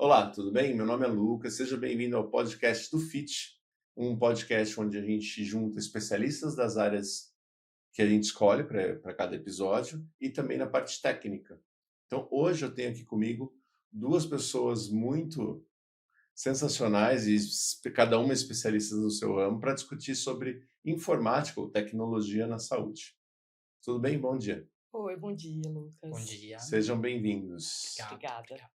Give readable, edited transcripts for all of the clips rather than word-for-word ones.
Olá, tudo bem? Meu nome é Lucas, seja bem-vindo ao podcast do FIT, um podcast onde a gente junta especialistas das áreas que a gente escolhe para cada episódio e também na parte técnica. Então, hoje eu tenho aqui comigo duas pessoas muito sensacionais e cada uma especialista no seu ramo para discutir sobre informática ou tecnologia na saúde. Tudo bem? Bom dia. Oi, bom dia, Lucas. Bom dia. Sejam bem-vindos. Obrigada.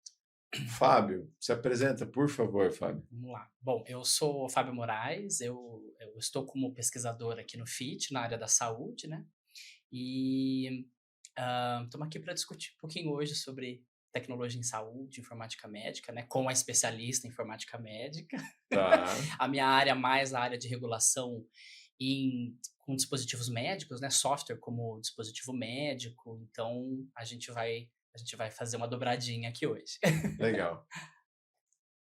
Fábio, se apresenta, por favor, Fábio. Vamos lá. Bom, eu sou o Fábio Moraes, eu estou como pesquisador aqui no FIT, na área da saúde, né? E estamos aqui para discutir um pouquinho hoje sobre tecnologia em saúde, informática médica, né? Com a especialista em informática médica. Tá. A minha área mais a área de regulação com dispositivos médicos, né? Software como dispositivo médico. Então, a gente vai fazer uma dobradinha aqui hoje. Legal.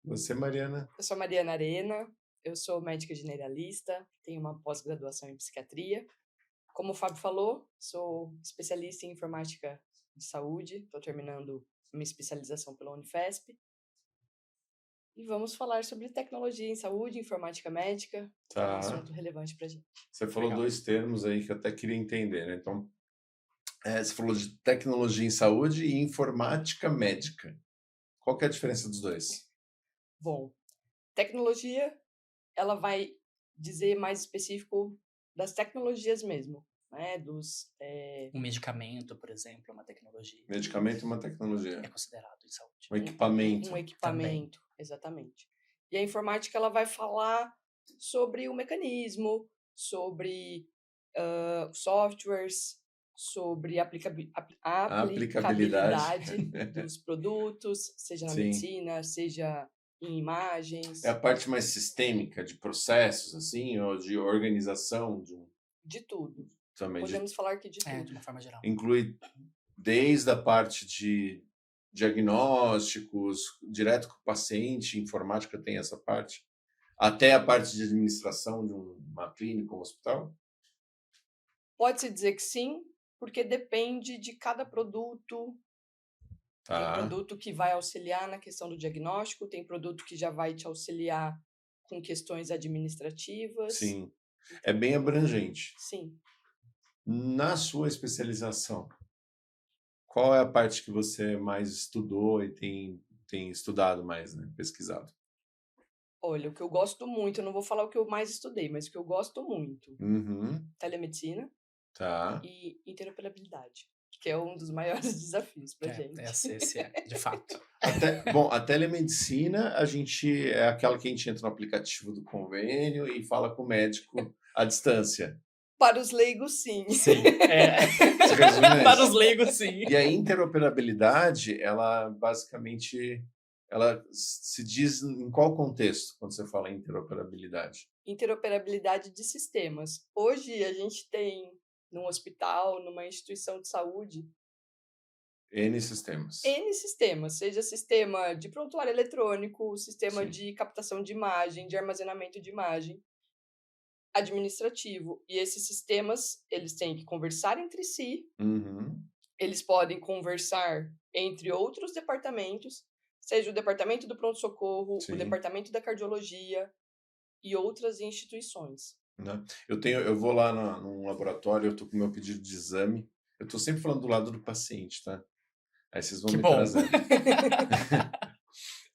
Você, Mariana? Eu sou Mariana Arena, eu sou médica generalista, tenho uma pós-graduação em psiquiatria. Como o Fábio falou, sou especialista em informática de saúde, estou terminando minha especialização pela Unifesp. E vamos falar sobre tecnologia em saúde, informática médica, que é um assunto relevante para a gente. Você falou Legal. dois termos aí que eu até queria entender, né? Então, você falou de tecnologia em saúde e informática médica. Qual que é a diferença dos dois? Bom, tecnologia, ela vai dizer mais específico das tecnologias mesmo, né? Um medicamento, por exemplo, é uma tecnologia. Medicamento é uma tecnologia. É considerado em saúde. Um equipamento. Um equipamento, exatamente. E a informática, ela vai falar sobre o mecanismo, sobre softwares, sobre a aplicabilidade dos produtos, seja na medicina, seja em imagens. É a parte mais sistêmica de processos, assim, ou de organização? De tudo. Também Podemos falar que de tudo. De uma forma geral. Inclui desde a parte de diagnósticos, direto com o paciente, informática tem essa parte, até a parte de administração de uma clínica, um hospital? Pode-se dizer que sim, porque depende de cada produto. Tem produto que vai auxiliar na questão do diagnóstico, tem produto que já vai te auxiliar com questões administrativas. Sim, é bem abrangente. Sim. Na sua especialização, qual é a parte que você mais estudou e tem estudado mais, né? Pesquisado? Olha, o que eu gosto muito, eu não vou falar o que eu mais estudei, mas o que eu gosto muito, telemedicina e interoperabilidade, que é um dos maiores desafios pra gente. Esse é, de fato. A telemedicina, é aquela que a gente entra no aplicativo do convênio e fala com o médico à distância. Para os leigos, sim. Sim, Para os leigos, sim. E a interoperabilidade, ela basicamente, ela se diz em qual contexto quando você fala em interoperabilidade? Interoperabilidade de sistemas. Hoje a gente tem num hospital, numa instituição de saúde, N sistemas. N sistemas, seja sistema de prontuário eletrônico, sistema de captação de imagem, de armazenamento de imagem, administrativo. E esses sistemas, eles têm que conversar entre si, eles podem conversar entre outros departamentos, seja o departamento do pronto-socorro, o departamento da cardiologia e outras instituições. Eu vou lá num laboratório, eu tô com o meu pedido de exame, eu tô sempre falando do lado do paciente, tá? Aí vocês vão me trazendo.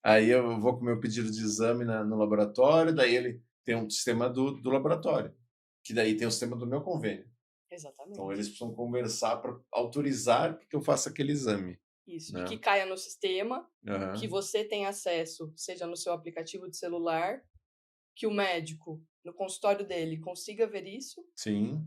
Aí eu vou com o meu pedido de exame no laboratório, daí ele tem um sistema do laboratório, que daí tem o sistema do meu convênio. Exatamente. Então eles precisam conversar para autorizar que eu faça aquele exame. Isso, né? Que caia no sistema, que você tenha acesso, seja no seu aplicativo de celular, que o médico, no consultório dele, consiga ver isso. Sim.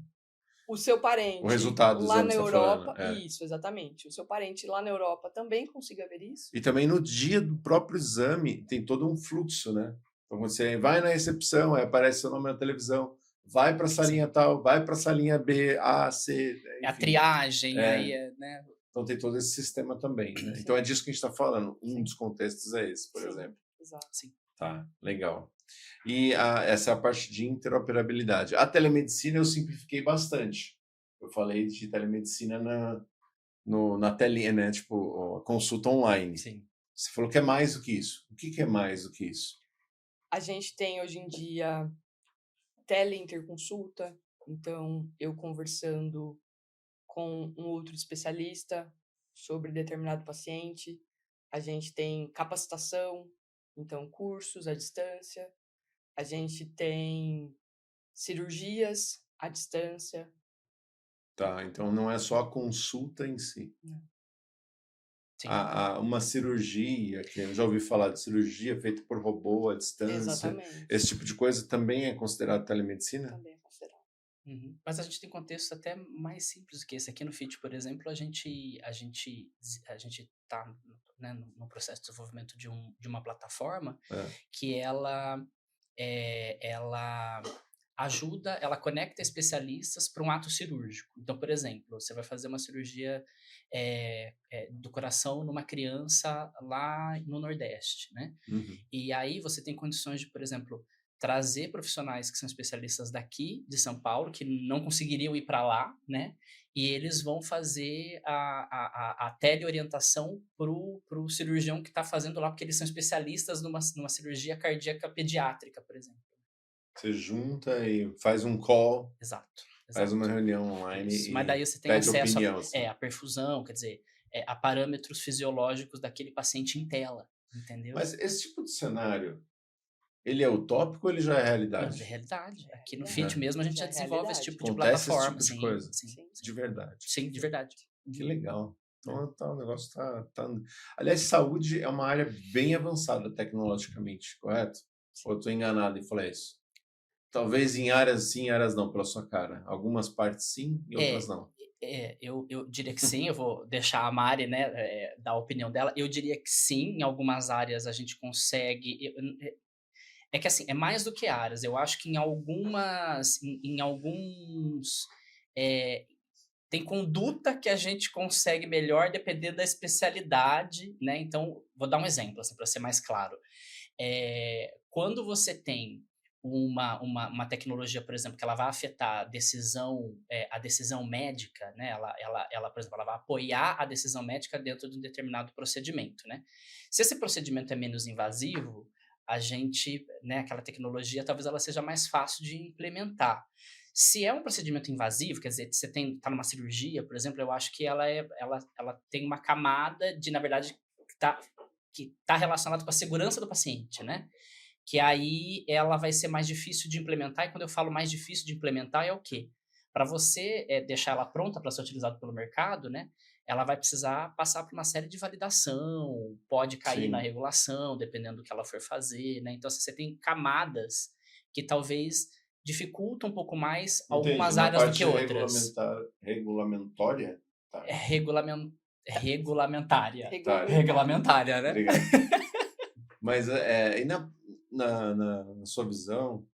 O seu parente o resultado lá na Europa, isso, exatamente. O seu parente lá na Europa também consiga ver isso. E também no dia do próprio exame tem todo um fluxo, né? Então você vai na recepção, aí aparece seu nome na televisão, vai para a salinha tal, vai para a salinha B, A, C, enfim. A triagem, né? Então tem todo esse sistema também, né? Então é disso que a gente está falando. Um dos contextos é esse, por exemplo. Exato. Sim. Tá, legal. E essa é a parte de interoperabilidade. A telemedicina eu simplifiquei bastante. Eu falei de telemedicina na telinha, né? Tipo, consulta online. Sim. Você falou que é mais do que isso. O que é mais do que isso? A gente tem hoje em dia teleinterconsulta, então eu conversando com um outro especialista sobre determinado paciente. A gente tem capacitação, então cursos à distância. A gente tem cirurgias à distância. Tá, então não é só a consulta em si. Não. Sim. Uma cirurgia, que eu já ouvi falar de cirurgia feita por robô à distância. Exatamente. Esse tipo de coisa também é considerado telemedicina? Também é considerado. Uhum. Mas a gente tem contextos até mais simples do que esse. Aqui no FIT, por exemplo, a gente está, né, no processo de desenvolvimento de uma plataforma que ela ajuda, ela conecta especialistas para um ato cirúrgico. Então, por exemplo, você vai fazer uma cirurgia do coração numa criança lá no Nordeste, né? Uhum. E aí você tem condições de, por exemplo, trazer profissionais que são especialistas daqui, de São Paulo, que não conseguiriam ir para lá, né? E eles vão fazer a teleorientação pro cirurgião que está fazendo lá, porque eles são especialistas numa cirurgia cardíaca pediátrica, por exemplo. Você junta e faz um call, Exato. faz uma reunião online Isso. e Mas daí você tem pede acesso opinião. Assim. a perfusão, quer dizer, a parâmetros fisiológicos daquele paciente em tela, entendeu? Mas esse tipo de cenário, ele é utópico ou ele já é realidade? Não, é realidade. Aqui no FIT mesmo a gente já desenvolve esse tipo de Acontece plataforma. Esse tipo de coisa? Sim. De verdade. Sim, de verdade. Que legal. Então o negócio tá... Aliás, saúde é uma área bem avançada tecnologicamente, correto? Ou eu estou enganado em falar isso? Talvez em áreas sim, em áreas não, pela sua cara. Algumas partes sim e outras não. Eu diria que sim, eu vou deixar a Mari, né, dar a opinião dela. Eu diria que sim, em algumas áreas a gente consegue... É que assim, é mais do que áreas. Eu acho que em alguns... tem conduta que a gente consegue melhor dependendo da especialidade, né? Então, vou dar um exemplo, assim, para ser mais claro. Quando você tem uma tecnologia, por exemplo, que ela vai afetar a decisão médica, né? Ela, por exemplo, ela vai apoiar a decisão médica dentro de um determinado procedimento, né? Se esse procedimento é menos invasivo, a gente, né, aquela tecnologia, talvez ela seja mais fácil de implementar. Se é um procedimento invasivo, quer dizer, você está numa cirurgia, por exemplo, eu acho que ela tem uma camada de, na verdade, que tá relacionado com a segurança do paciente, né? Que aí ela vai ser mais difícil de implementar, e quando eu falo mais difícil de implementar é o quê? Para você deixar ela pronta para ser utilizada pelo mercado, né? Ela vai precisar passar por uma série de validação, pode cair na regulação, dependendo do que ela for fazer, né? Então, você tem camadas que talvez dificultam um pouco mais algumas áreas do que outras. Regulamentória? Tá. Regulamentária. Regulamentária, né? Obrigado. Mas e na sua visão,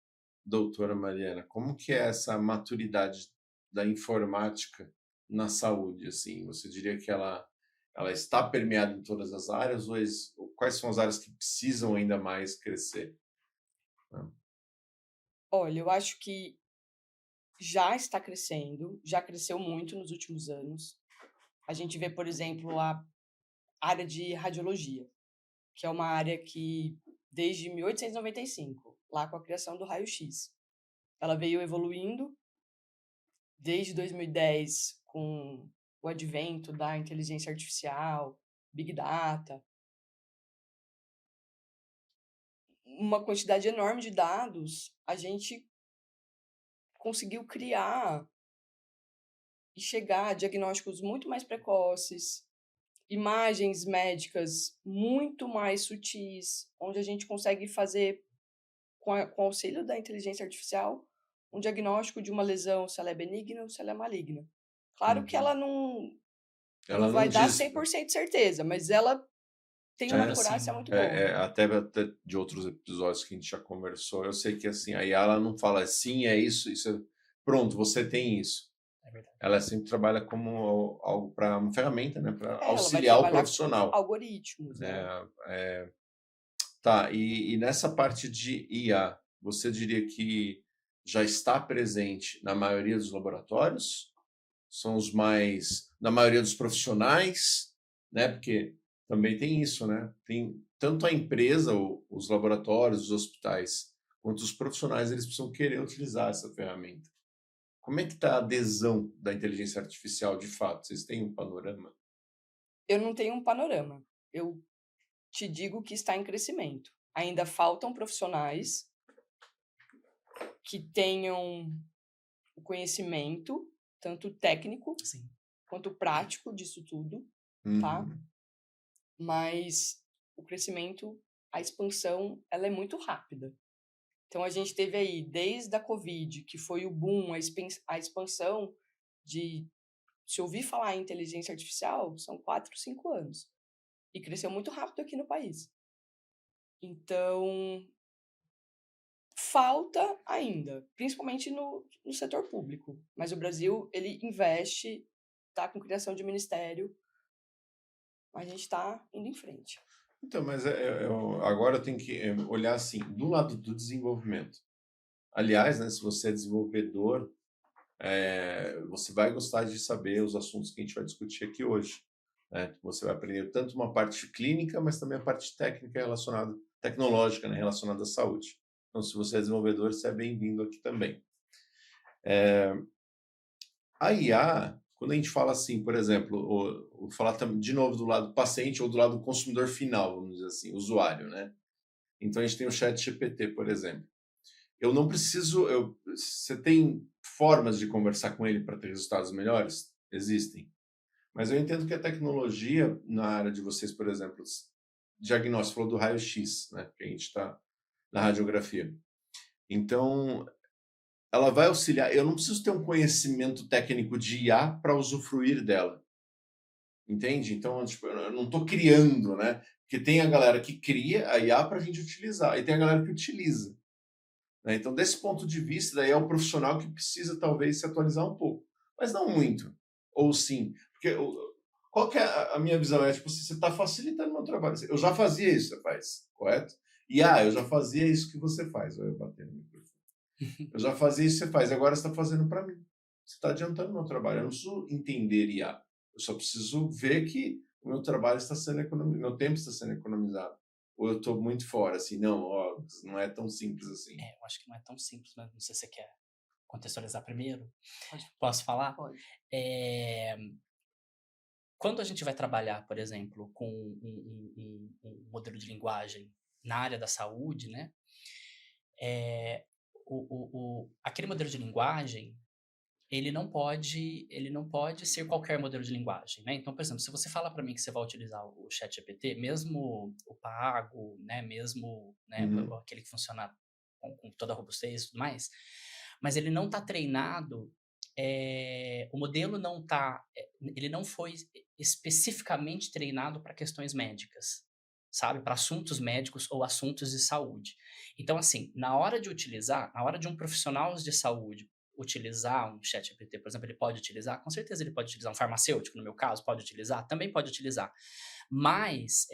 doutora Mariana, como que é essa maturidade da informática na saúde? Assim, você diria que ela está permeada em todas as áreas ou quais são as áreas que precisam ainda mais crescer? Olha, eu acho que já está crescendo, já cresceu muito nos últimos anos. A gente vê, por exemplo, a área de radiologia, que é uma área que, desde 1895, lá com a criação do raio-x, ela veio evoluindo desde 2010 com o advento da inteligência artificial, Big Data. Uma quantidade enorme de dados, a gente conseguiu criar e chegar a diagnósticos muito mais precoces, imagens médicas muito mais sutis, onde a gente consegue fazer, com o auxílio da inteligência artificial, um diagnóstico de uma lesão, se ela é benigna ou se ela é maligna. Claro que ela não vai dar 100% de certeza, mas ela tem uma acurácia muito boa. Até de outros episódios que a gente já conversou, eu sei que assim, a IA ela não fala assim, é isso, pronto, você tem isso. É verdade. Ela sempre trabalha como algo para uma ferramenta, né, para auxiliar o profissional. Algoritmos, né? Tá, e nessa parte de IA, você diria que já está presente na maioria dos laboratórios? São os mais, na maioria dos profissionais, né? Porque também tem isso, né? Tem tanto a empresa, os laboratórios, os hospitais, quanto os profissionais, eles precisam querer utilizar essa ferramenta. Como é que está a adesão da inteligência artificial de fato? Vocês têm um panorama? Eu não tenho um panorama. Eu te digo que está em crescimento. Ainda faltam profissionais que tenham o conhecimento, tanto técnico Sim. quanto prático disso tudo, tá? Mas o crescimento, a expansão, ela é muito rápida. Então, a gente teve aí, desde a Covid, que foi o boom, a expansão de se ouvir falar em inteligência artificial, são 4, 5 anos. E cresceu muito rápido aqui no país. Então, falta ainda, principalmente no setor público. Mas o Brasil, ele investe, está com criação de ministério, a gente está indo em frente. Então, mas agora eu tenho que olhar assim, do lado do desenvolvimento. Aliás, né, se você é desenvolvedor, você vai gostar de saber os assuntos que a gente vai discutir aqui hoje. Né? Você vai aprender tanto uma parte clínica, mas também a parte técnica tecnológica, né, relacionada à saúde. Então, se você é desenvolvedor, você é bem-vindo aqui também. A IA, quando a gente fala assim, por exemplo, vou falar de novo do lado do paciente ou do lado do consumidor final, vamos dizer assim, usuário, né? Então, a gente tem o ChatGPT, por exemplo. Eu não preciso... você tem formas de conversar com ele para ter resultados melhores? Existem. Mas eu entendo que a tecnologia, na área de vocês, por exemplo, diagnóstico, falou do raio-x, né? Que a gente está na radiografia. Então, ela vai auxiliar. Eu não preciso ter um conhecimento técnico de IA para usufruir dela. Entende? Então, tipo, eu não estou criando, né? Porque tem a galera que cria a IA para a gente utilizar, e tem a galera que utiliza. Né? Então, desse ponto de vista, daí é o profissional que precisa, talvez, se atualizar um pouco. Mas não muito. Ou sim. Porque qual que é a minha visão? É, tipo, você está facilitando o meu trabalho. Eu já fazia isso, você faz, correto? E, eu já fazia isso que você faz. Olha eu batendo no microfone. Eu já fazia isso que você faz, agora você está fazendo para mim. Você está adiantando o meu trabalho. Eu não preciso entender IA. Eu só preciso ver que o meu trabalho está sendo economizado, meu tempo está sendo economizado. Ou eu estou muito fora, assim, não é tão simples assim. Eu acho que não é tão simples, mas não sei se você quer contextualizar primeiro. Posso falar? Pode. Quando a gente vai trabalhar, por exemplo, com um modelo de linguagem na área da saúde, né? Aquele modelo de linguagem, ele não pode ser qualquer modelo de linguagem, né? Então, por exemplo, se você fala para mim que você vai utilizar o ChatGPT, mesmo o pago, né? Mesmo, né? Aquele que funciona com toda a robustez e tudo mais, mas ele não está treinado, o modelo ele não foi especificamente treinado para questões médicas, sabe? Para assuntos médicos ou assuntos de saúde. Então, assim, na hora de um profissional de saúde utilizar um ChatGPT, por exemplo, ele pode utilizar? Com certeza ele pode utilizar. Um farmacêutico, no meu caso, pode utilizar? Também pode utilizar. Mas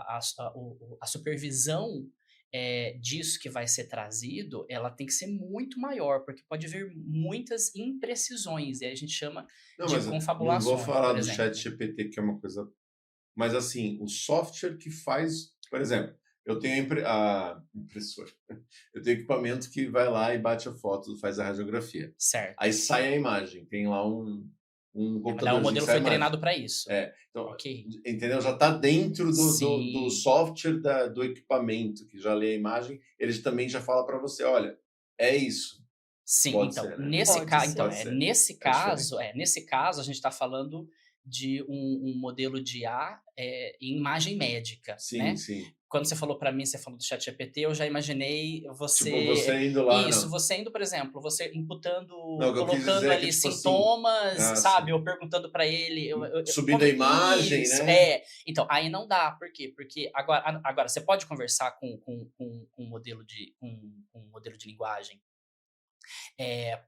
a supervisão disso que vai ser trazido, ela tem que ser muito maior, porque pode haver muitas imprecisões, e aí a gente chama de confabulações. Não vou falar do ChatGPT, que é uma coisa... Mas, assim, o software que faz... Por exemplo, eu tenho a impressora. Eu tenho equipamento que vai lá e bate a foto, faz a radiografia. Certo. Aí sai a imagem. Tem lá um computador. O modelo foi treinado para isso. Então, okay. Entendeu? Já está dentro do software do equipamento, que já lê a imagem. Ele também já fala para você, olha, é isso. Sim, pode então, ser, né? nesse caso, a gente está falando de um modelo de IA em imagem médica, sim, né? Sim. Quando você falou para mim, você falou do ChatGPT, eu já imaginei você... Tipo, você indo lá... Isso, você indo, por exemplo, você imputando, colocando ali tipo sintomas, assim, sabe? Ou perguntando para ele... Subindo a imagem, isso, né? Então, aí não dá. Por quê? Porque agora você pode conversar com um modelo de linguagem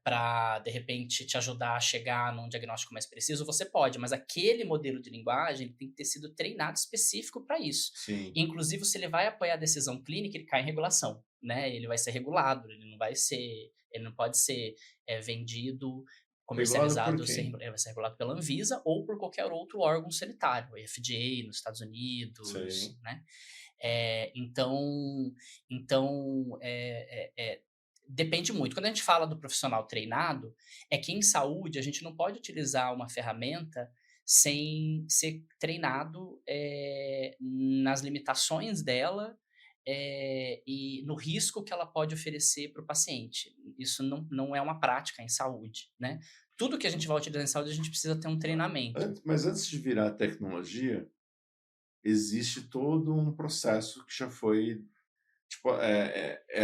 para, de repente, te ajudar a chegar num diagnóstico mais preciso, você pode, mas aquele modelo de linguagem ele tem que ter sido treinado específico para isso. Sim. Inclusive, se ele vai apoiar a decisão clínica, ele cai em regulação, né? Ele vai ser regulado, ele não pode ser vendido comercializado, Regulado por quem? vai ser regulado pela Anvisa ou por qualquer outro órgão sanitário, a FDA nos Estados Unidos, Sim. né? Então depende muito. Quando a gente fala do profissional treinado, é que em saúde a gente não pode utilizar uma ferramenta sem ser treinado nas limitações dela e no risco que ela pode oferecer para o paciente. Isso não é uma prática em saúde, né? Tudo que a gente vai utilizar em saúde, a gente precisa ter um treinamento. Mas antes de virar tecnologia, existe todo um processo que já foi, tipo,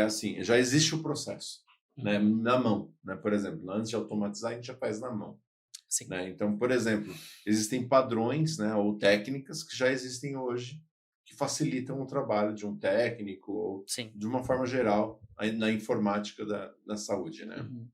assim, já existe o processo, né, Uhum. na mão, né? Por exemplo, antes de automatizar, a gente já faz na mão, Sim. né? Então, por exemplo, existem padrões, né, ou técnicas que já existem hoje que facilitam o trabalho de um técnico ou Sim. de uma forma geral na informática da saúde, né? Uhum.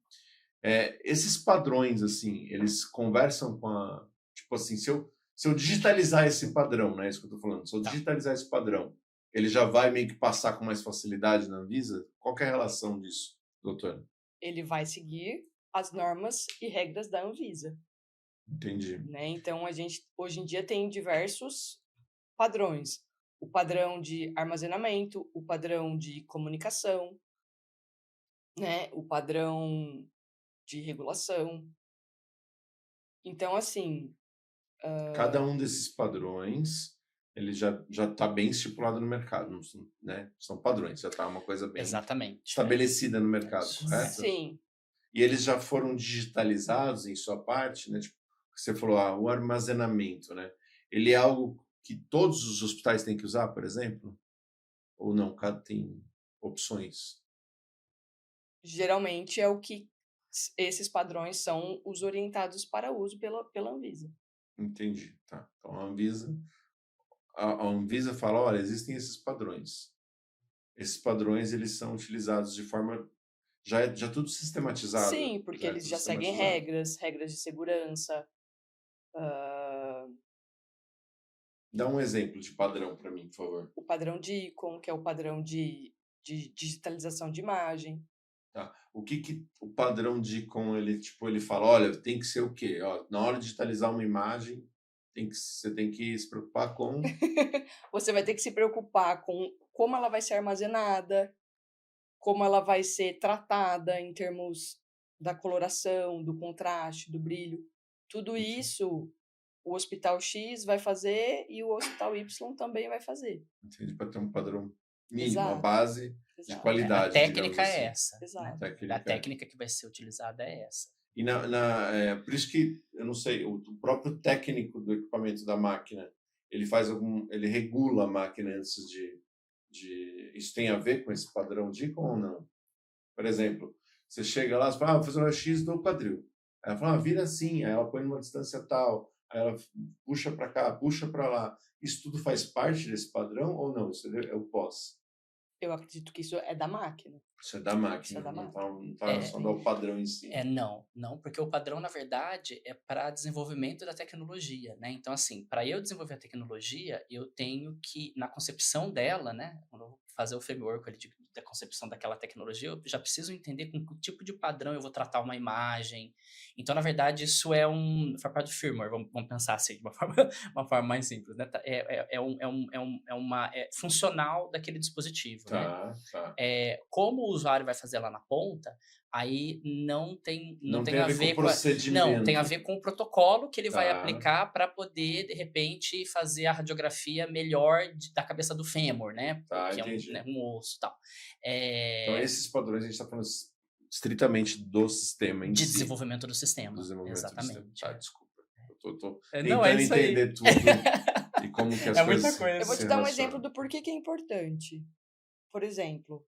Esses padrões, assim, eles conversam com a... Tipo assim, se eu digitalizar esse padrão, né? Isso que eu tô falando. Se eu Tá. digitalizar esse padrão, ele já vai meio que passar com mais facilidade na Anvisa? Qual que é a relação disso, doutora? Ele vai seguir as normas e regras da Anvisa, Entendi. né? Então, a gente, hoje em dia, tem diversos padrões. O padrão de armazenamento, o padrão de comunicação, né? O padrão de regulação. Então, assim, Cada um desses padrões, ele já está bem estipulado no mercado, não são, né? São padrões, já está uma coisa bem Exatamente. estabelecida no mercado, correto? sim, E eles já foram digitalizados em sua parte, né? Tipo, você falou, o armazenamento, né? Ele é algo que todos os hospitais têm que usar, por exemplo? Ou não? Cada tem opções? geralmente é o que esses padrões são os orientados para uso pela Anvisa. Entendi, tá. Então a Anvisa fala, olha, existem esses padrões. Esses padrões, eles são utilizados de forma... Já é tudo sistematizado? Sim, porque Já é eles tudo já seguem sistematizado. regras de segurança. Dá um exemplo de padrão para mim, por favor. O padrão DICOM, que é o padrão de digitalização de imagem. Tá. O que o padrão DICOM, ele fala, olha, tem que ser o quê? Ó, na hora de digitalizar uma imagem, você tem que se preocupar com... Você vai ter que se preocupar com como ela vai ser armazenada, como ela vai ser tratada em termos da coloração, do contraste, do brilho. Tudo isso o Hospital X vai fazer e o Hospital Y também vai fazer. Entendi, para ter um padrão mínimo, uma Exato, base de exato, A qualidade, digamos técnica é assim. essa, né? exato. A técnica que vai ser utilizada é essa. E por isso que, eu não sei, o próprio técnico do equipamento da máquina, ele regula a máquina antes isso tem a ver com esse padrão DICOM ou não? Por exemplo, você chega lá e fala, vou fazer um X do quadril. Aí ela fala, vira assim, aí ela põe numa distância tal, aí ela puxa para cá, puxa para lá. Isso tudo faz parte desse padrão ou não? Isso é o pós? Eu acredito que isso é da máquina. Isso é da Isso é máquina, da não máquina. está relacionado ao padrão em si. Não, porque o padrão, na verdade, é para desenvolvimento da tecnologia, né? Então, assim, para eu desenvolver a tecnologia, eu tenho que, na concepção dela, né? Quando eu vou fazer o framework ali da concepção daquela tecnologia, eu já preciso entender com que tipo de padrão eu vou tratar uma imagem. Então, na verdade, isso faz parte do firmware, vamos pensar assim, de uma forma mais simples, né? É funcional daquele dispositivo, né? Tá. Como o usuário vai fazer lá na ponta, aí não tem a ver com o procedimento. Não, tem a ver com o protocolo que ele vai Tá. aplicar para poder, de repente, fazer a radiografia melhor da cabeça do fêmur, né? Tá, Que entendi. é um osso e tal. Então, esses padrões a gente está falando estritamente do sistema em De si. desenvolvimento do sistema. Do desenvolvimento Exatamente. do sistema. Tá, desculpa. Eu tô Não, é tentando isso aí. entender tudo e como que as É coisas muita coisa. Eu vou se te dar um relacionam. exemplo do porquê que é importante. Por exemplo,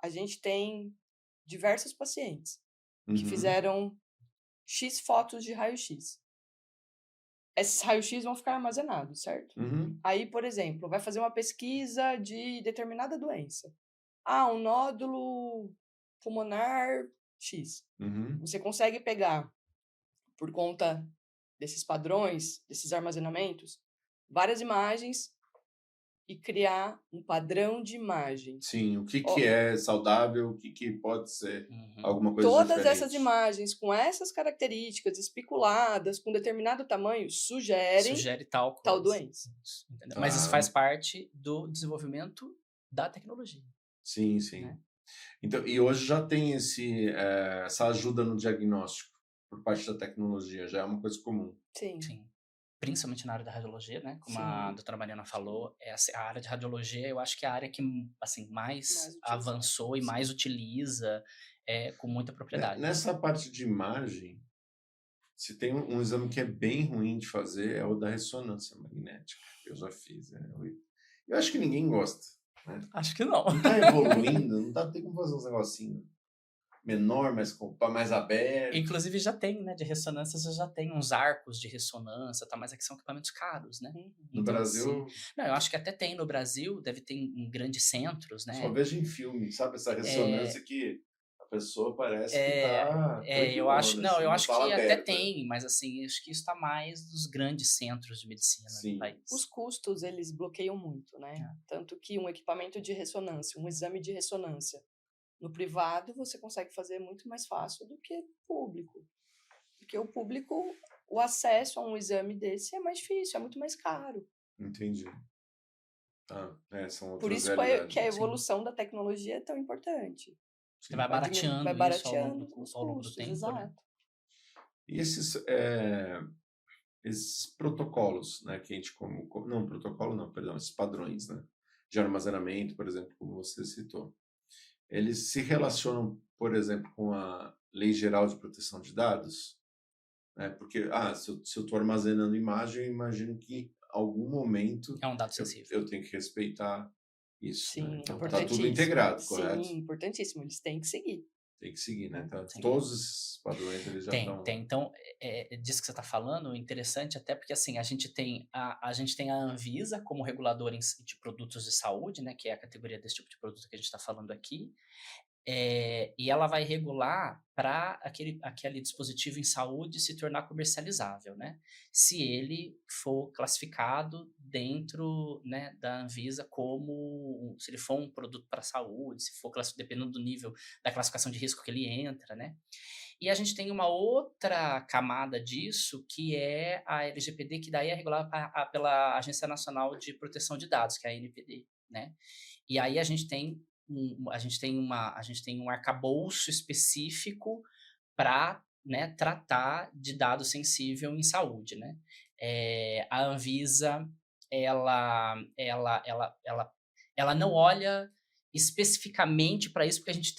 a gente tem diversos pacientes que fizeram X fotos de raio-x. Esses raios-x vão ficar armazenados, certo? Uhum. Aí, por exemplo, vai fazer uma pesquisa de determinada doença. Um nódulo pulmonar X. Uhum. Você consegue pegar, por conta desses padrões, desses armazenamentos, várias imagens e criar um padrão de imagem. Sim, o que é saudável, o que pode ser alguma coisa Todas diferente. essas imagens com essas características especuladas, com determinado tamanho, Sugere tal coisa. doença. Entendeu? Mas isso faz parte do desenvolvimento da tecnologia. Sim, sim. Né? Então, e hoje já tem essa ajuda no diagnóstico por parte da tecnologia, já é uma coisa comum. Sim. Sim. Principalmente na área da radiologia, né? Como Sim. a doutora Mariana falou, a área de radiologia eu acho que é a área que assim, mais avançou e mais utiliza com muita propriedade. Nessa parte de imagem, se tem um exame que é bem ruim de fazer, é o da ressonância magnética. Eu já fiz. Eu acho que ninguém gosta. Né? Acho que não. Não tá evoluindo, não tem como fazer uns negocinhos menor, mais aberto. Inclusive já tem, né, de ressonância, você já tem uns arcos de ressonância, tá? Mas é que são equipamentos caros, né? No Brasil... Não, eu acho que até tem no Brasil, deve ter em grandes centros, né? Só vejo em filme, sabe? Essa ressonância que a pessoa parece que tá... eu acho, não, assim, eu acho que aberta. até tem, mas assim, acho que isso tá mais dos grandes centros de medicina do país. Os custos, eles bloqueiam muito, né? Tanto que um equipamento de ressonância, um exame de ressonância, no privado, você consegue fazer muito mais fácil do que público. Porque o público, o acesso a um exame desse é mais difícil, é muito mais caro. Entendi. São outras por isso que a evolução da tecnologia é tão importante. Você vai barateando isso ao longo do tempo. Exato. Né? E esses protocolos, né, que a gente esses padrões, né, de armazenamento, por exemplo, como você citou, eles se relacionam, por exemplo, com a Lei Geral de Proteção de Dados, né? Porque se eu estou armazenando imagem, eu imagino que em algum momento é um dado sensível. Eu tenho que respeitar isso. Sim, né? Então está tudo integrado, correto? Sim, importantíssimo. Eles têm que seguir. Tem que seguir, né? Então, todos esses padrões eles já estão... Tem. Então, disso que você está falando, interessante até porque assim, a gente tem a Anvisa como regulador de produtos de saúde, né? Que é a categoria desse tipo de produto que a gente está falando aqui. E ela vai regular para aquele dispositivo em saúde se tornar comercializável, né? Se ele for classificado dentro, né, da Anvisa se ele for um produto para a saúde, se for dependendo do nível da classificação de risco que ele entra, né? E a gente tem uma outra camada disso, que é a LGPD, que daí é regulada pela Agência Nacional de Proteção de Dados, que é a ANPD, né? E aí a gente tem um arcabouço específico para, né, tratar de dado sensível em saúde, né? A Anvisa, ela não olha especificamente para isso, porque a gente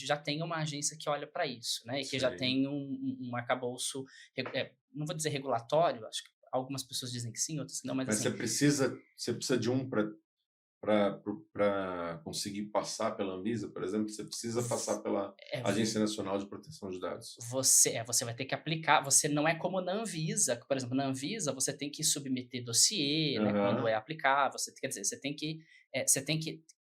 já tem uma agência que olha para isso, né? E que já tem um arcabouço, não vou dizer regulatório, acho que algumas pessoas dizem que sim, outras que não, mas assim... Você precisa de um para conseguir passar pela Anvisa, por exemplo, você precisa passar pela Agência Nacional de Proteção de Dados. Você vai ter que aplicar, você não é como na Anvisa, por exemplo, na Anvisa você tem que submeter dossiê, né, quando é aplicar, quer dizer, você tem que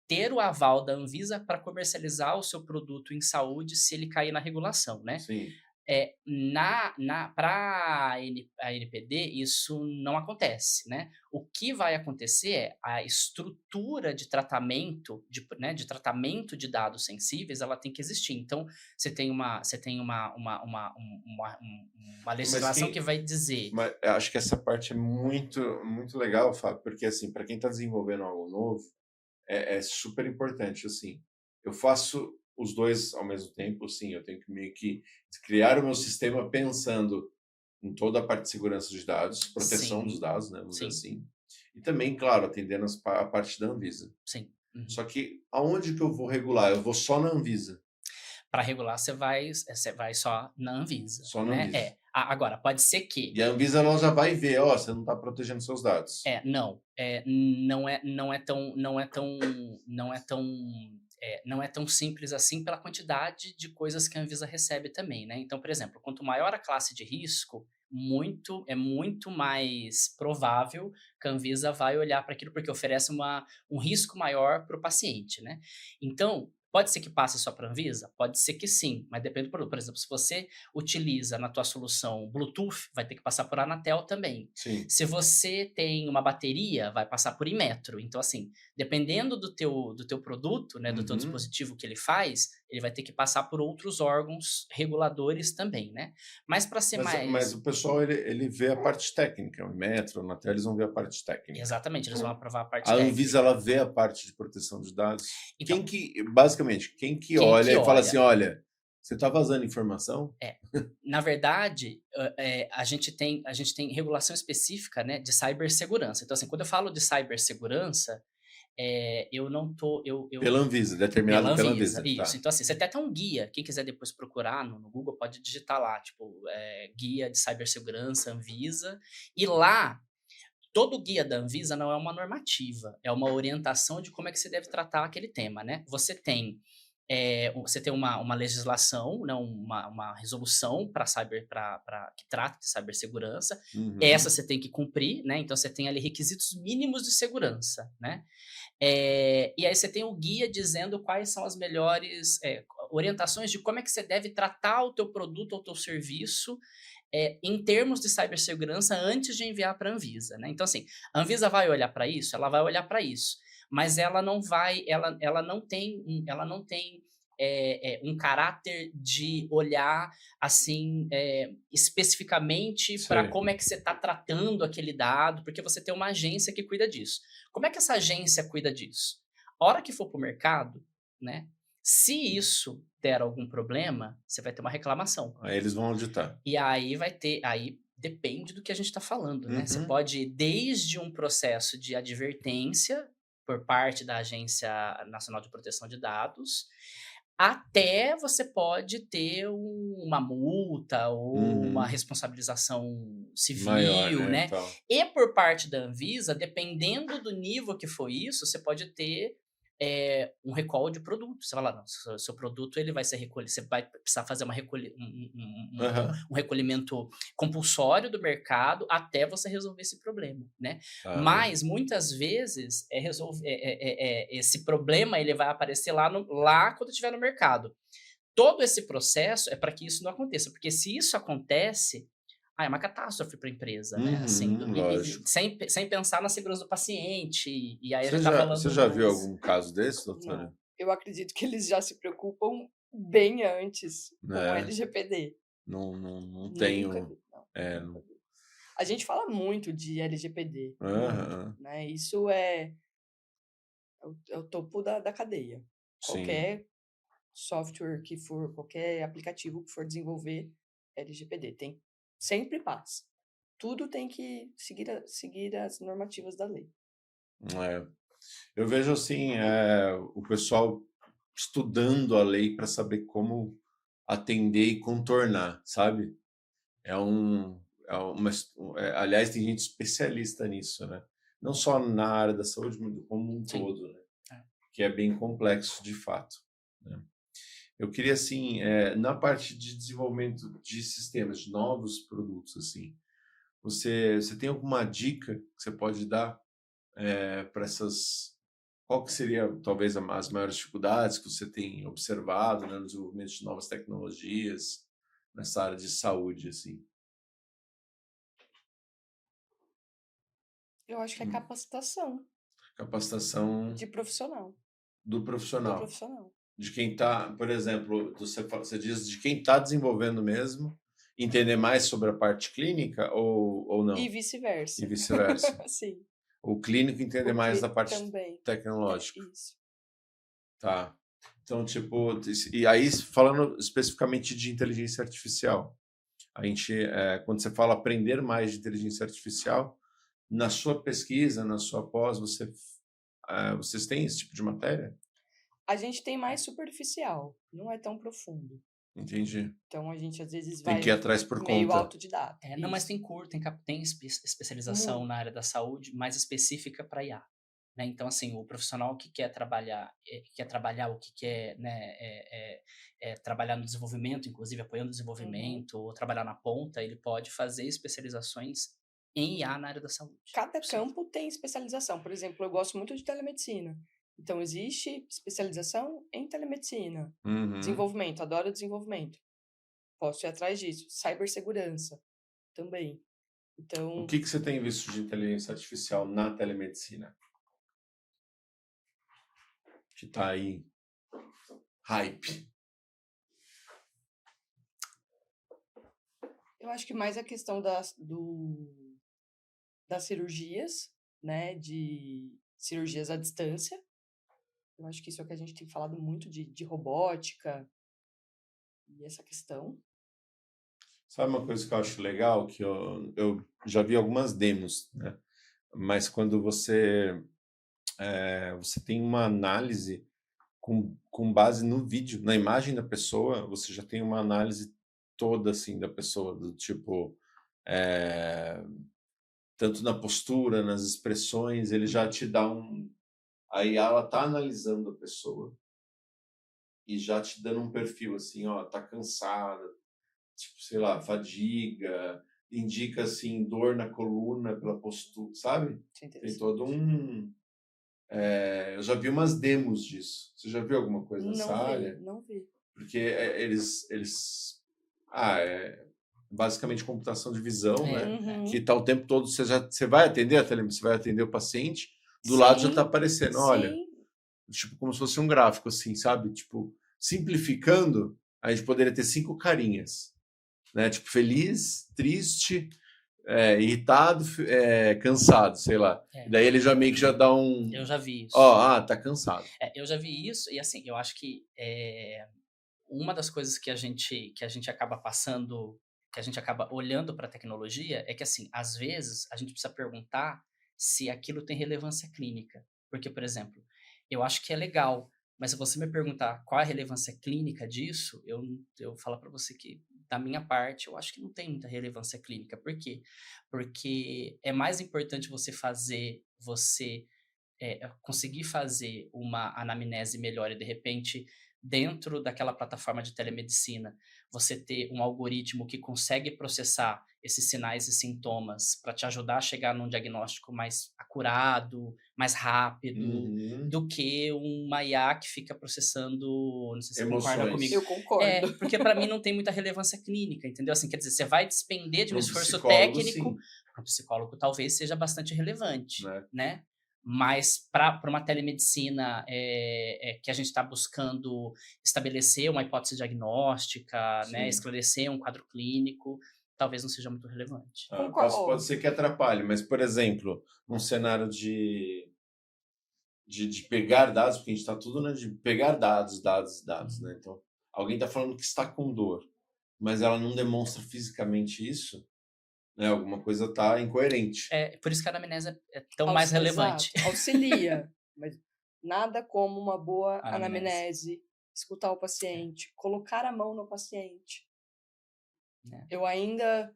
ter o aval da Anvisa para comercializar o seu produto em saúde se ele cair na regulação, né? Sim. Para a ANPD, isso não acontece, né? O que vai acontecer é a estrutura de tratamento, de tratamento de dados sensíveis, ela tem que existir. Então, você tem uma legislação que vai dizer... Mas acho que essa parte é muito, muito legal, Fábio, porque, assim, para quem está desenvolvendo algo novo, é super importante, assim. Eu faço os dois ao mesmo tempo, sim, eu tenho que meio que criar o meu sistema pensando em toda a parte de segurança de dados, proteção dos dados, né, vamos dizer assim, e também, claro, atendendo a parte da Anvisa. Sim. Só que aonde que eu vou regular? Eu vou só na Anvisa. Para regular, você vai só na Anvisa. Só na Anvisa. Agora, pode ser que... E a Anvisa ela já vai ver, você não está protegendo seus dados. Não é tão simples assim pela quantidade de coisas que a Anvisa recebe também, né? Então, por exemplo, quanto maior a classe de risco, é muito mais provável que a Anvisa vai olhar para aquilo porque oferece um risco maior para o paciente, né? Então, Pode ser que passe só para a Anvisa? Pode ser que sim, mas depende do produto. Por exemplo, se você utiliza na tua solução Bluetooth, vai ter que passar por Anatel também. Sim. Se você tem uma bateria, vai passar por Inmetro. Então, assim, dependendo do teu produto, né, do teu dispositivo que ele faz, ele vai ter que passar por outros órgãos reguladores também, né? Mas para ser Mas o pessoal, ele vê a parte técnica. O Inmetro, a Anatel, eles vão ver a parte técnica. Exatamente, eles vão aprovar a parte A técnica. Anvisa, ela vê a parte de proteção de dados. Então, Basicamente, quem que olha e fala assim, olha, você está vazando informação? Na verdade, a gente tem regulação específica, né, de cibersegurança. Então, assim, quando eu falo de cibersegurança, eu não tô... Pela Anvisa, determinado pela Anvisa. Isso. Tá. Então, assim, você tem até um guia. Quem quiser depois procurar no Google, pode digitar lá, tipo, guia de cibersegurança, Anvisa. E lá, todo guia da Anvisa não é uma normativa, é uma orientação de como é que você deve tratar aquele tema, né? Você tem uma legislação, né, uma resolução que trata de cibersegurança. Essa você tem que cumprir, né? Então você tem ali requisitos mínimos de segurança, né? E aí você tem o guia dizendo quais são as melhores orientações de como é que você deve tratar o teu produto ou o teu serviço em termos de cibersegurança antes de enviar para a Anvisa, né? Então, assim, a Anvisa vai olhar para isso? Ela vai olhar para isso, mas ela não tem um caráter de olhar assim especificamente para como é que você está tratando aquele dado, porque você tem uma agência que cuida disso. Como é que essa agência cuida disso? A hora que for para o mercado, né? Se isso der algum problema, você vai ter uma reclamação. Aí eles vão auditar. E aí aí depende do que a gente está falando, né? Você pode ir desde um processo de advertência por parte da Agência Nacional de Proteção de Dados, até você pode ter uma multa ou uma responsabilização civil, maior, né? Então. E por parte da Anvisa, dependendo do nível que for isso, você pode ter um recall de produto. Você vai lá, não, seu produto ele vai ser recolhido, você vai precisar fazer um recolhimento compulsório do mercado até você resolver esse problema, né? Mas muitas vezes esse problema ele vai aparecer lá quando estiver no mercado. Todo esse processo é para que isso não aconteça, porque se isso acontece, é uma catástrofe para a empresa, né? Assim, sem pensar na segurança do paciente. E aí Você já viu algum caso desse, doutora? Não. Eu acredito que eles já se preocupam bem antes com o LGPD. Não tenho. Nunca vi. A gente fala muito de LGPD. Né? Isso é o topo da cadeia. Qualquer software que for, qualquer aplicativo que for desenvolver LGPD tem sempre passa. Tudo tem que seguir as normativas da lei. Eu vejo assim, o pessoal estudando a lei para saber como atender e contornar, sabe? Aliás, tem gente especialista nisso, né? Não só na área da saúde, mas como um todo, né? Que é bem complexo de fato, né? Eu queria, assim, na parte de desenvolvimento de sistemas, de novos produtos, assim, você tem alguma dica que você pode dar para essas... Qual que seria, talvez, as maiores dificuldades que você tem observado, né, no desenvolvimento de novas tecnologias nessa área de saúde, assim? Eu acho que é capacitação. Capacitação... De profissional. Do profissional. Do profissional. De quem está, por exemplo, você diz de quem está desenvolvendo mesmo, entender mais sobre a parte clínica ou não? E vice-versa. E vice-versa. Sim. O clínico entender mais da parte também. tecnológica. Isso. Tá. Então, tipo, e aí falando especificamente de inteligência artificial, a gente, quando você fala aprender mais de inteligência artificial, na sua pesquisa, na sua pós, vocês têm esse tipo de matéria? A gente tem mais superficial, não é tão profundo. Entendi. Então a gente às vezes tem que ir atrás por meio conta. autodidata. Não, mas tem especialização na área da saúde mais específica para IA. Né? Então, assim, o profissional que quer trabalhar ou que quer, né, trabalhar no desenvolvimento, inclusive apoiando o desenvolvimento, ou trabalhar na ponta, ele pode fazer especializações em IA na área da saúde. Cada campo tem especialização. Por exemplo, eu gosto muito de telemedicina. Então, existe especialização em telemedicina. Uhum. Desenvolvimento, adoro desenvolvimento. Posso ir atrás disso. Cibersegurança também. Então, O que você tem visto de inteligência artificial na telemedicina? Que tá aí, hype. eu acho que mais a questão das cirurgias, né? De cirurgias à distância. Eu acho que isso é o que a gente tem falado muito de robótica e essa questão. Sabe uma coisa que eu acho legal? Que eu já vi algumas demos, né? Mas quando você tem uma análise com base no vídeo, na imagem da pessoa, você já tem uma análise toda assim da pessoa, do tipo, tanto na postura, nas expressões, ele já te dá um. Aí ela tá analisando a pessoa e já te dando um perfil assim, ó, tá cansada, tipo, sei lá, fadiga, indica assim dor na coluna pela postura, sabe? Isso é Tem interessante. todo um. Eu já vi umas demos disso. Você já viu alguma coisa nessa área? Não vi. Porque eles basicamente computação de visão, né? Uhum. Que tá o tempo todo, você vai atender você vai atender o paciente, do lado já tá aparecendo, olha, Sim. tipo como se fosse um gráfico assim, sabe? Tipo, simplificando, a gente poderia ter 5 carinhas, né? Tipo, feliz, triste, irritado, cansado, sei lá. É. E daí ele já meio que já dá um... Eu já vi isso. Tá cansado. Eu já vi isso, e assim, eu acho que uma das coisas que a gente acaba passando, que a gente acaba olhando para a tecnologia, é que, assim, às vezes a gente precisa perguntar se aquilo tem relevância clínica. Porque, por exemplo, eu acho que é legal, mas se você me perguntar qual é a relevância clínica disso, eu falo para você que, da minha parte, eu acho que não tem muita relevância clínica. Por quê? Porque é mais importante você conseguir fazer uma anamnese melhor e, de repente, dentro daquela plataforma de telemedicina, você ter um algoritmo que consegue processar esses sinais e sintomas para te ajudar a chegar num diagnóstico mais acurado, mais rápido, Uhum. do que uma IA que fica processando, não sei se você concorda Emoções. comigo. Eu concordo. Porque para mim não tem muita relevância clínica, entendeu? Assim, quer dizer, você vai despender de um Para um esforço psicólogo, técnico, sim, para um psicólogo talvez seja bastante relevante, né? né? Mas para uma telemedicina que a gente está buscando estabelecer uma hipótese diagnóstica, né, Sim. esclarecer um quadro clínico, talvez não seja muito relevante. Pode ser que atrapalhe, mas, por exemplo, num cenário de pegar dados, porque a gente está tudo, né, de pegar dados, né? Então, alguém está falando que está com dor, mas ela não demonstra fisicamente isso, né? Alguma coisa está incoerente. Por isso que a anamnese é tão mais relevante. Exato. Auxilia, mas nada como uma boa Anamnese. anamnese, escutar o paciente, colocar a mão no paciente. É. Eu ainda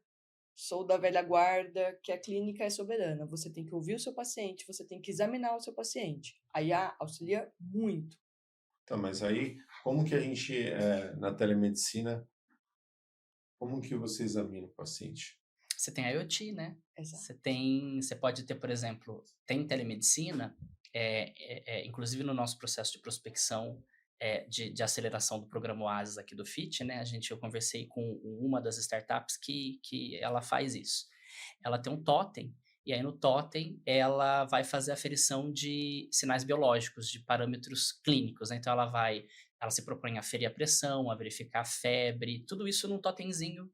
sou da velha guarda que a clínica é soberana. Você tem que ouvir o seu paciente, você tem que examinar o seu paciente. A IA auxilia muito. Tá, mas aí, como que a gente, na telemedicina, como que você examina o paciente? Você tem IoT, né? Exato. Você pode ter, por exemplo, tem telemedicina, inclusive no nosso processo de prospecção, de aceleração do programa Oasis aqui do FIT, né? Eu conversei com uma das startups que ela faz isso. Ela tem um totem, e aí no totem ela vai fazer a aferição de sinais biológicos, de parâmetros clínicos, né? Então ela se propõe a aferir a pressão, a verificar a febre, tudo isso num totemzinho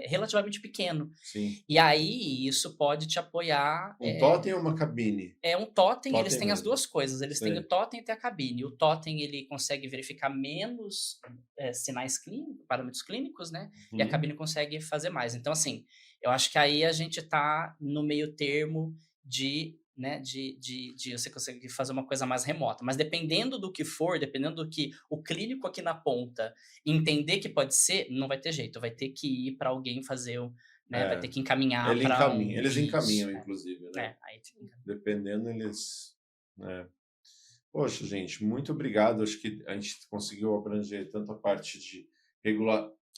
relativamente pequeno. Sim. E aí isso pode te apoiar. Um totem ou uma cabine? É um totem, eles Totem têm as mesmo. duas coisas. Eles têm Sei. o totem e tem a cabine. O totem, ele consegue verificar menos sinais clínicos, parâmetros clínicos, né? E a cabine consegue fazer mais. Então, assim, eu acho que aí a gente tá no meio termo de você conseguir fazer uma coisa mais remota. Mas dependendo do que for, dependendo do que o clínico aqui na ponta entender que pode ser, não vai ter jeito. Vai ter que ir para alguém fazer vai ter que encaminhar para Eles encaminham, inclusive, né? Aí dependendo, eles... né? Poxa, gente, muito obrigado. Acho que a gente conseguiu abranger tanto a parte de A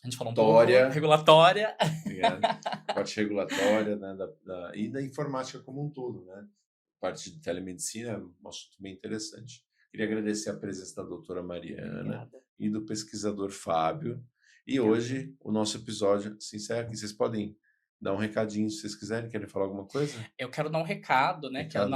gente falou um pouco regulatória. A parte regulatória, né, e da informática como um todo, né? parte de telemedicina, é um assunto bem interessante. Queria agradecer a presença da doutora Mariana Obrigada. e do pesquisador Fábio. E hoje o nosso episódio se encerra aqui. Vocês podem dar um recadinho se vocês quiserem. Querem falar alguma coisa? Eu quero dar um recado, né? Que Recado.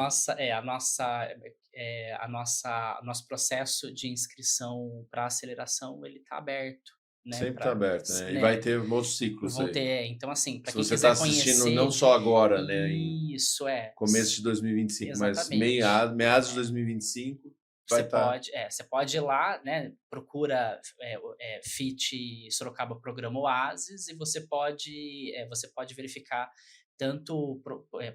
nosso processo de inscrição para aceleração, ele está aberto. Né, Sempre está aberto, né? E vai ter outros ciclos aí. Então, assim, para Se quem você quiser está assistindo conhecer, não só agora, né? Isso, Começo de 2025, mas Exatamente. meados de 2025 vai estar. Você pode ir lá, né? Procura FIT Sorocaba Programa Oasis e você pode verificar tanto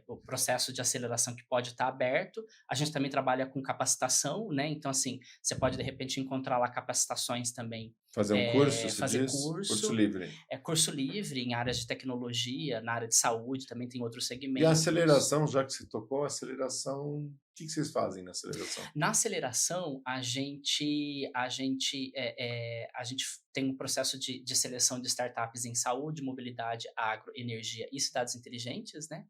o processo de aceleração que pode estar aberto. A gente também trabalha com capacitação, né? Então, assim, você pode, de repente, encontrar lá capacitações também. Fazer um curso, curso livre. Curso livre em áreas de tecnologia, na área de saúde, também tem outros segmentos. E a aceleração, já que você tocou, o que vocês fazem na aceleração? Na aceleração, a gente tem um processo de seleção de startups em saúde, mobilidade, agro, energia e cidades inteligentes, né?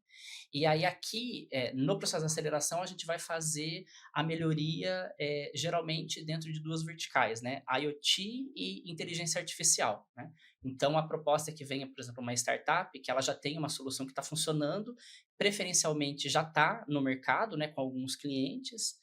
E aí aqui, no processo de aceleração, a gente vai fazer a melhoria, geralmente, dentro de duas verticais, né? IoT e inteligência artificial, né? Então, a proposta é que venha, por exemplo, uma startup que ela já tem uma solução que está funcionando, preferencialmente já está no mercado, né, com alguns clientes,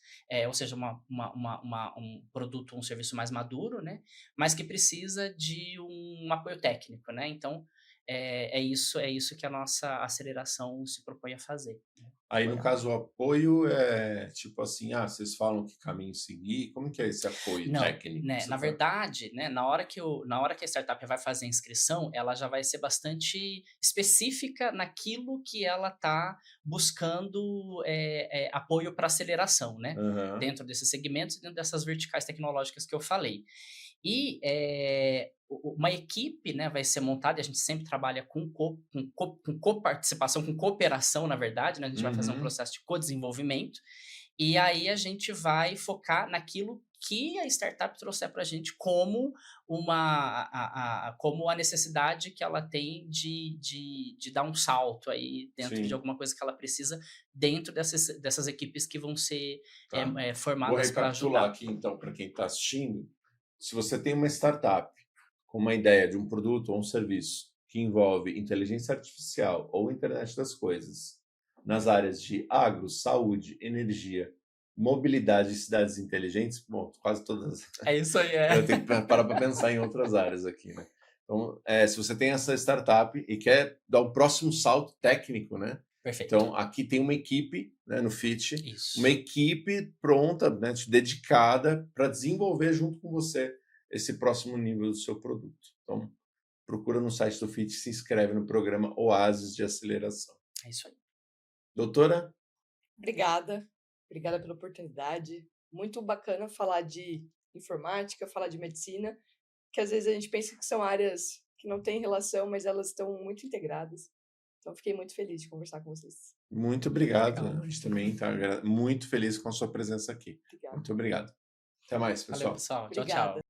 ou seja, um produto, um serviço mais maduro, né, mas que precisa de um apoio técnico, né? Então, é isso que a nossa aceleração se propõe a fazer. Né? Aí, no caso, o apoio é tipo assim, vocês falam que caminho seguir, como que é esse apoio técnico? Né, na verdade, né, na hora que a startup vai fazer a inscrição, ela já vai ser bastante específica naquilo que ela está buscando apoio para aceleração, né? Uhum. Dentro desses segmentos, dentro dessas verticais tecnológicas que eu falei. E uma equipe, né, vai ser montada, e a gente sempre trabalha com coparticipação, com cooperação, na verdade, né? A gente vai fazer um processo de co-desenvolvimento, e aí a gente vai focar naquilo que a startup trouxer para a gente como como a necessidade que ela tem de dar um salto aí dentro de alguma coisa que ela precisa dentro dessas equipes que vão ser formadas para ajudar. Vou recapitular aqui, então, para quem está assistindo. Se você tem uma startup com uma ideia de um produto ou um serviço que envolve inteligência artificial ou internet das coisas, nas áreas de agro, saúde, energia, mobilidade e cidades inteligentes, bom, quase todas. É isso aí, Eu tenho que parar para pensar em outras áreas aqui, né? Então, se você tem essa startup e quer dar o próximo salto técnico, né? Perfeito. Então, aqui tem uma equipe, né, no FIT, Isso. uma equipe pronta, né, dedicada para desenvolver junto com você esse próximo nível do seu produto. Então, procura no site do FIT, se inscreve no programa Oasis de Aceleração. É isso aí. Doutora? Obrigada pela oportunidade. Muito bacana falar de informática, falar de medicina, que às vezes a gente pensa que são áreas que não têm relação, mas elas estão muito integradas. Então, fiquei muito feliz de conversar com vocês. Muito obrigado. A gente também está muito feliz com a sua presença aqui. Obrigada. Muito obrigado. Até mais, pessoal. Valeu, pessoal. Obrigada. Tchau, tchau.